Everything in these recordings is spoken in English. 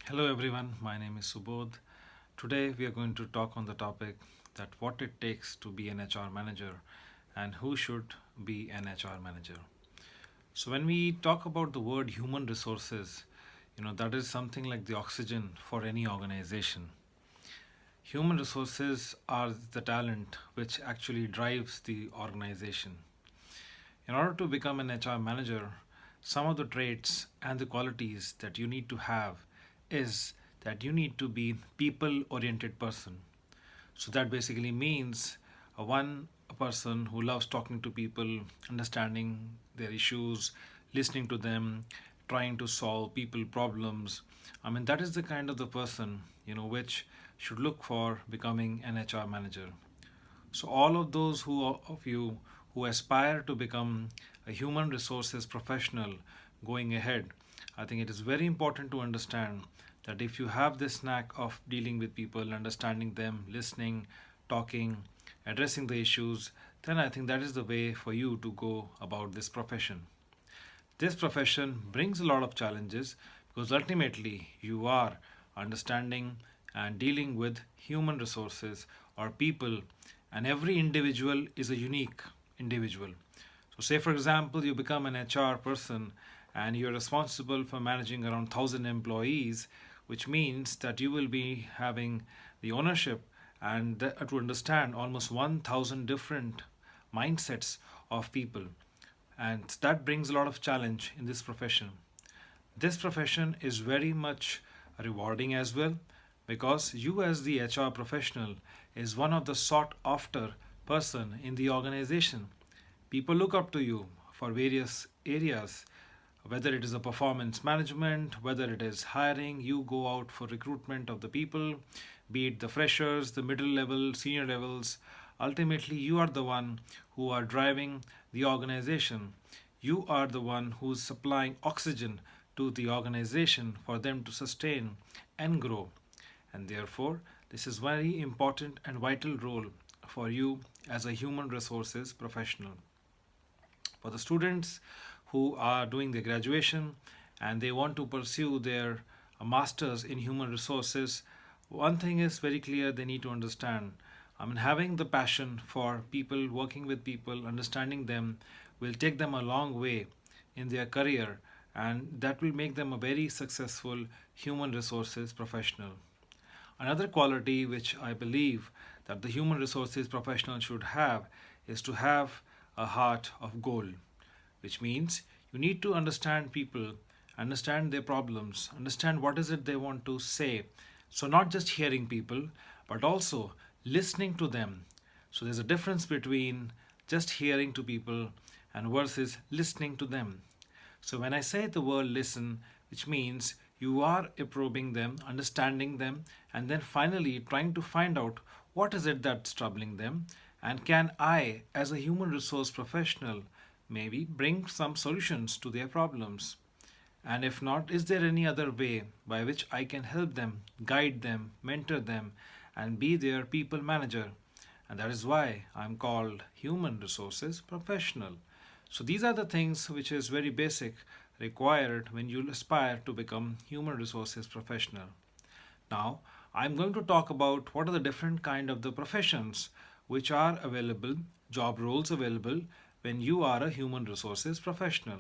Hello everyone, my name is Subodh. Today we are going to talk on the topic that what it takes to be an HR manager and who should be an HR manager. So when we talk about the word human resources, that is something like the oxygen for any organization. Human resources are the talent which actually drives the organization. In order to become an HR manager, some of the traits and the qualities that you need to have is that you need to be people oriented person. So that basically means a person who loves talking to people, understanding their issues, listening to them, trying to solve people problems. I mean that is the kind of the person, which should look for becoming an HR manager. So, all of those of you who aspire to become a human resources professional going ahead, I think it is very important to understand that if you have this knack of dealing with people, understanding them, listening, talking, addressing the issues, then I think that is the way for you to go about this profession. This profession brings a lot of challenges because ultimately you are understanding and dealing with human resources or people, and every individual is a unique individual. So, say for example, you become an HR person and you're responsible for managing around 1,000 employees, which means that you will be having the ownership and to understand almost 1,000 different mindsets of people, and that brings a lot of challenge in this profession. This profession is very much rewarding as well because you as the HR professional is one of the sought after person in the organization. People look up to you for various areas, whether it is a performance management, whether it is hiring, you go out for recruitment of the people, be it the freshers, the middle level, senior levels. Ultimately, you are the one who are driving the organization. You are the one who's supplying oxygen to the organization for them to sustain and grow. And therefore, this is very important and vital role for you as a human resources professional. For the students who are doing their graduation and they want to pursue their masters in human resources, one thing is very clear: they need to understand. I mean, having the passion for people, working with people, understanding them will take them a long way in their career, and that will make them a very successful human resources professional. Another quality which I believe that the human resources professional should have is to have a heart of gold, which means you need to understand people, understand their problems, understand what is it they want to say. So, not just hearing people, but also listening to them. So, there's a difference between just hearing to people and versus listening to them. So, when I say the word listen, which means you are probing them, understanding them, and then finally trying to find out what is it that's troubling them, and can I, as a human resource professional, maybe bring some solutions to their problems. And if not, is there any other way by which I can help them, guide them, mentor them, and be their people manager? And that is why I'm called human resources professional. So these are the things which is very basic required when you aspire to become human resources professional. Now, I'm going to talk about what are the different kind of the professions which are available, job roles available when you are a human resources professional.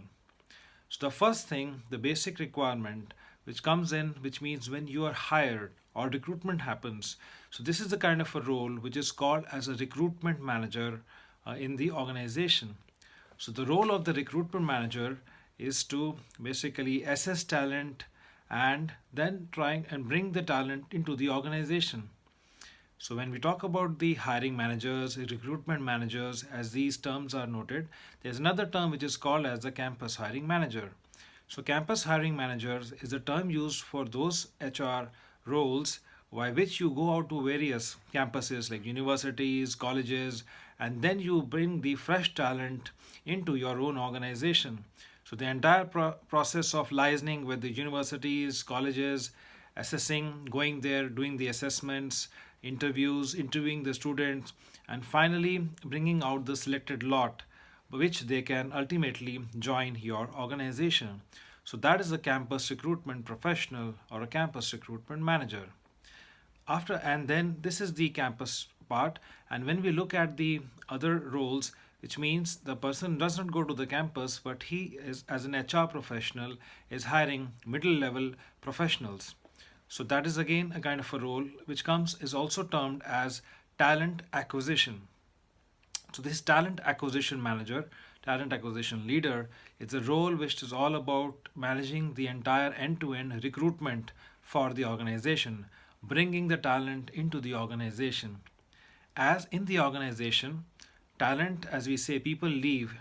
So the first thing, the basic requirement which comes in, which means when you are hired or recruitment happens. So this is the kind of a role which is called as a recruitment manager in the organization. So the role of the recruitment manager is to basically assess talent and then try and bring the talent into the organization. So when we talk about the hiring managers, recruitment managers, as these terms are noted, there's another term which is called as the campus hiring manager. So campus hiring managers is a term used for those HR roles by which you go out to various campuses like universities, colleges, and then you bring the fresh talent into your own organization. So the entire process of liaising with the universities, colleges, assessing, going there, doing the assessments, interviews, interviewing the students, and finally bringing out the selected lot which they can ultimately join your organization. So that is a campus recruitment professional or a campus recruitment manager. After and then this is the campus part, and when we look at the other roles, which means the person does not go to the campus, but he is as an HR professional is hiring middle level professionals. So that is again a kind of a role which comes is also termed as talent acquisition. So this talent acquisition manager, talent acquisition leader, it's a role which is all about managing the entire end-to-end recruitment for the organization, bringing the talent into the organization. As in the organization, talent, as we say, people leave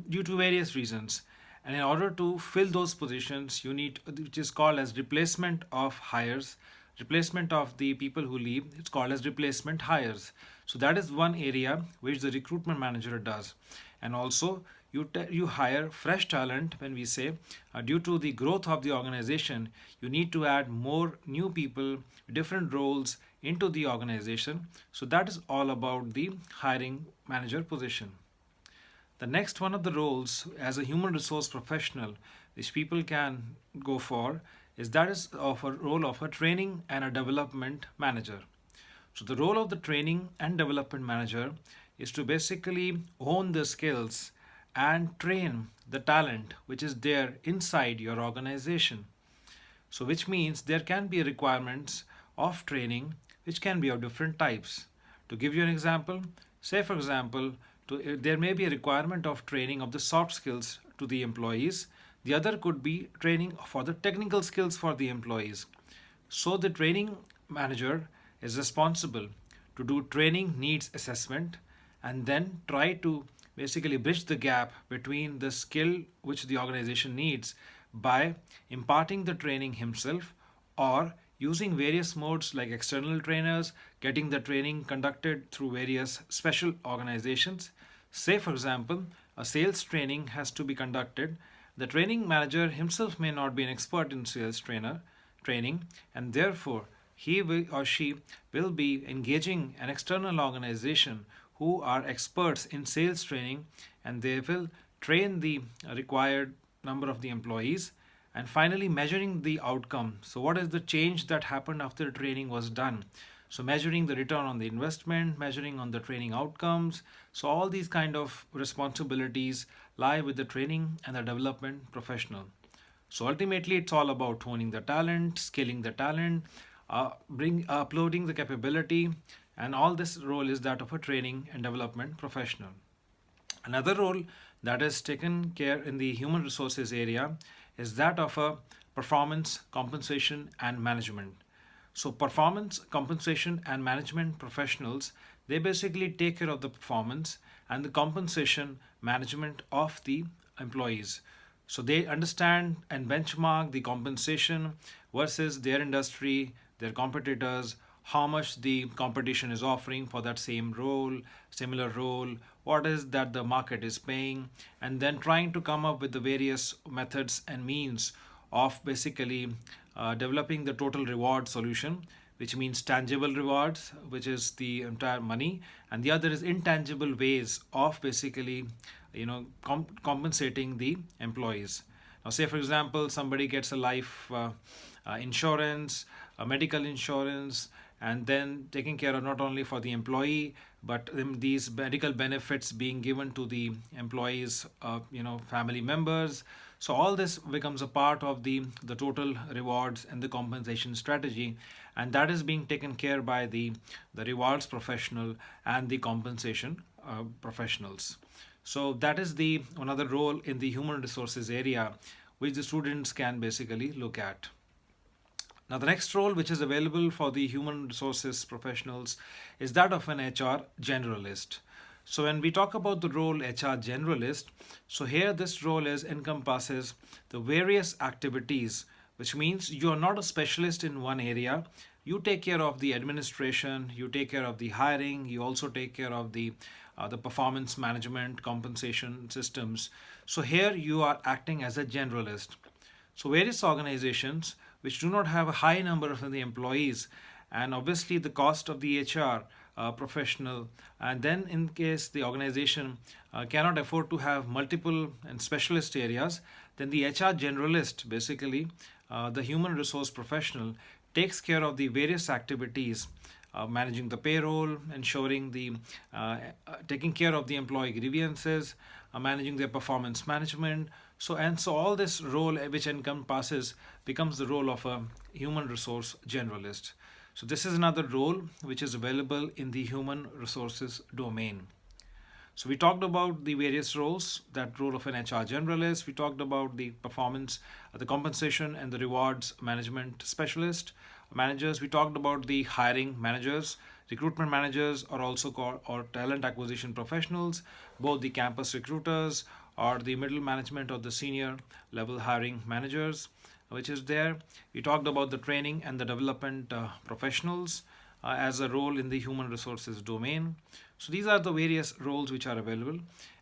due to various reasons. And in order to fill those positions, you need, which is called as replacement of hires, replacement of the people who leave, it's called as replacement hires. So that is one area which the recruitment manager does. And also, you hire fresh talent when we say due to the growth of the organization, you need to add more new people, different roles into the organization. So that is all about the hiring manager position. The next one of the roles as a human resource professional which people can go for is that is of a role of a training and a development manager. So the role of the training and development manager is to basically own the skills and train the talent which is there inside your organization. So which means there can be requirements of training which can be of different types. To give you an example, say for example, there may be a requirement of training of the soft skills to the employees. The other could be training for the technical skills for the employees. So the training manager is responsible to do training needs assessment and then try to basically bridge the gap between the skill which the organization needs by imparting the training himself or using various modes like external trainers, getting the training conducted through various special organizations. Say, for example, a sales training has to be conducted. The training manager himself may not be an expert in sales training, and therefore he or she will be engaging an external organization who are experts in sales training, and they will train the required number of the employees, and finally measuring the outcome. So what is the change that happened after training was done? So measuring the return on the investment, measuring on the training outcomes. So all these kind of responsibilities lie with the training and the development professional. So ultimately it's all about honing the talent, scaling the talent, uploading the capability, and all this role is that of a training and development professional. Another role that is taken care in the human resources area is that of a performance, compensation, and management. So performance, compensation, and management professionals, they basically take care of the performance and the compensation management of the employees. So they understand and benchmark the compensation versus their industry, their competitors, how much the competition is offering for that same role, similar role, what is that the market is paying, and then trying to come up with the various methods and means of basically developing the total reward solution, which means tangible rewards, which is the entire money, and the other is intangible ways of basically compensating the employees. Now say for example somebody gets a life insurance, a medical insurance, and then taking care of not only for the employee but these medical benefits being given to the employees family members. So all this becomes a part of the total rewards and the compensation strategy, and that is being taken care by the rewards professional and the compensation professionals. So that is the another role in the human resources area which the students can basically look at. Now, the next role which is available for the human resources professionals is that of an HR generalist. So, when we talk about the role HR generalist, so here this role is encompasses the various activities, which means you are not a specialist in one area. You take care of the administration, you take care of the hiring, you also take care of the performance management, compensation systems. So here you are acting as a generalist. So various organizations which do not have a high number of the employees, and obviously the cost of the HR professional, and then in case the organization cannot afford to have multiple and specialist areas, then the HR generalist, basically the human resource professional, takes care of the various activities, managing the payroll, ensuring the taking care of the employee grievances, managing their performance management. So all this role which encompasses becomes the role of a human resource generalist. So this is another role which is available in the human resources domain. So we talked about the various roles, that role of an HR generalist. We talked about the performance, the compensation and the rewards management specialist, managers. We talked about the hiring managers. Recruitment managers are also called or talent acquisition professionals, both the campus recruiters or the middle management or the senior level hiring managers, which is there. We talked about the training and the development professionals as a role in the human resources domain. So these are the various roles which are available.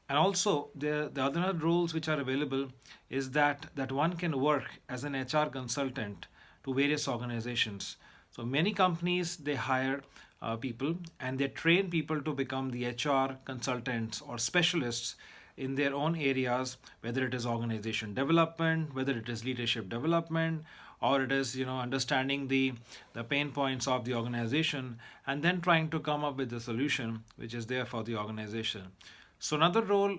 And also the other roles which are available is that one can work as an HR consultant to various organizations. So many companies, they hire people and they train people to become the HR consultants or specialists in their own areas, whether it is organization development, whether it is leadership development, or it is understanding the pain points of the organization and then trying to come up with the solution which is there for the organization. So another role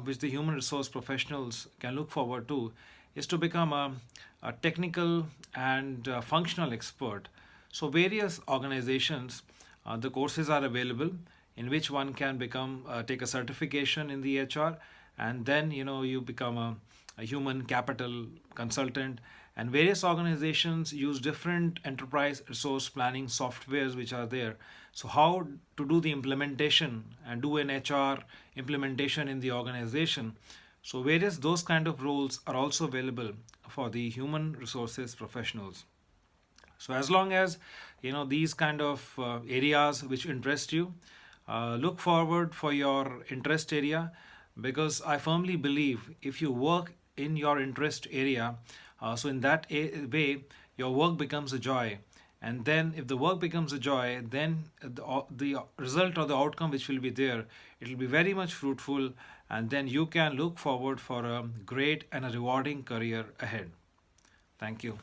which the human resource professionals can look forward to is to become a technical and functional expert. So various organizations, the courses are available in which one can become take a certification in the HR, and then you become a human capital consultant. And various organizations use different enterprise resource planning softwares which are there. So how to do the implementation and do an HR implementation in the organization. So various those kind of roles are also available for the human resources professionals. So as long as these kind of areas which interest you, look forward for your interest area, because I firmly believe if you work in your interest area, so in that way your work becomes a joy. And then if the work becomes a joy, then the result or the outcome which will be there, it will be very much fruitful, and then you can look forward for a great and a rewarding career ahead. Thank you.